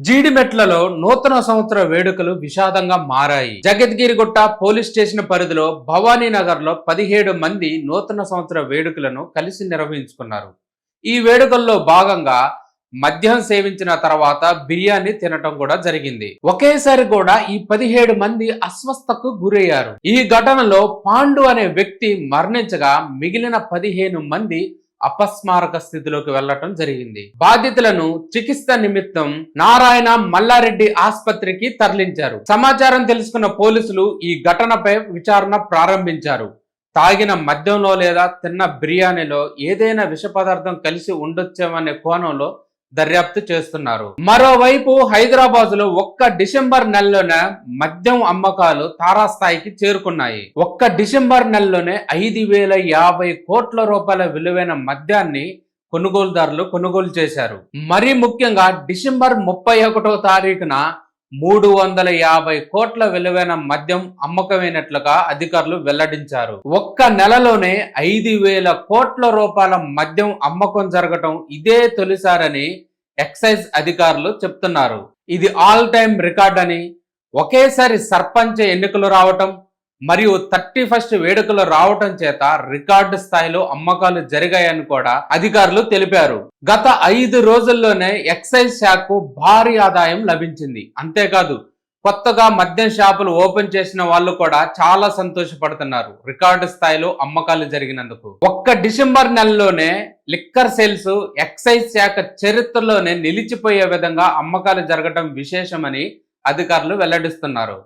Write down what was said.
జీడిమెట్లలో నూతన సంవత్సర వేడుకలు విషాదంగా మారాయి. జగద్గిరిగుట్ట పోలీస్ స్టేషన్ పరిధిలో భవానీ నగర్ లో 17 మంది నూతన సంవత్సర వేడుకలను కలిసి నిర్వహించుకున్నారు. ఈ వేడుకల్లో భాగంగా మద్యం సేవించిన తర్వాత బిర్యానీ తినటం కూడా జరిగింది. ఒకేసారి కూడా ఈ 17 మంది అస్వస్థకు గురయ్యారు. ఈ ఘటనలో పాండు అనే వ్యక్తి మరణించగా మిగిలిన 15 మంది అపస్మారక స్థితిలోకి వెళ్లటం జరిగింది. బాధితులను చికిత్స నిమిత్తం నారాయణ మల్లారెడ్డి ఆసుపత్రికి తరలించారు. సమాచారం తెలుసుకున్న పోలీసులు ఈ ఘటనపై విచారణ ప్రారంభించారు. తాగిన మద్యంలో లేదా తిన్న బిర్యానీలో ఏదైనా విష పదార్థం కలిసి ఉండొచ్చేమనే కోణంలో దర్యాప్తు చేస్తున్నారు. మరోవైపు హైదరాబాద్ లో ఒక్క డిసెంబర్ నెలలోనే మద్యం అమ్మకాలు తారాస్థాయికి చేరుకున్నాయి. ఒక్క డిసెంబర్ నెలలోనే 5,050 కోట్ల రూపాయల విలువైన మద్యాన్ని కొనుగోలుదారులు కొనుగోలు చేశారు. మరీ ముఖ్యంగా డిసెంబర్ 31వ తారీఖున 350 కోట్ల విలువైన మద్యం అమ్మకమైనట్లుగా అధికారులు వెల్లడించారు. ఒక్క నెలలోనే 5,000 కోట్ల రూపాయల మద్యం అమ్మకం జరగటం ఇదే తొలిసారని ఎక్సైజ్ అధికారులు చెప్తున్నారు. ఇది ఆల్ టైమ్ రికార్డ్ అని, ఒకేసారి సర్పంచ్ ఎన్నికలు రావటం మరియు 31st వేడుకలు రావటం చేత రికార్డు స్థాయిలో అమ్మకాలు జరిగాయని కూడా అధికారులు తెలిపారు. గత 5 రోజుల్లోనే ఎక్సైజ్ శాఖకు భారీ ఆదాయం లభించింది. అంతేకాదు కొత్తగా మద్యం షాపులు ఓపెన్ చేసిన వాళ్ళు కూడా చాలా సంతోషపడుతున్నారు రికార్డు స్థాయిలో అమ్మకాలు జరిగినందుకు. ఒక్క డిసెంబర్ నెలలోనే లిక్కర్ సేల్స్ ఎక్సైజ్ శాఖ చరిత్రలోనే నిలిచిపోయే విధంగా అమ్మకాలు జరగటం విశేషమని అధికారులు వెల్లడిస్తున్నారు.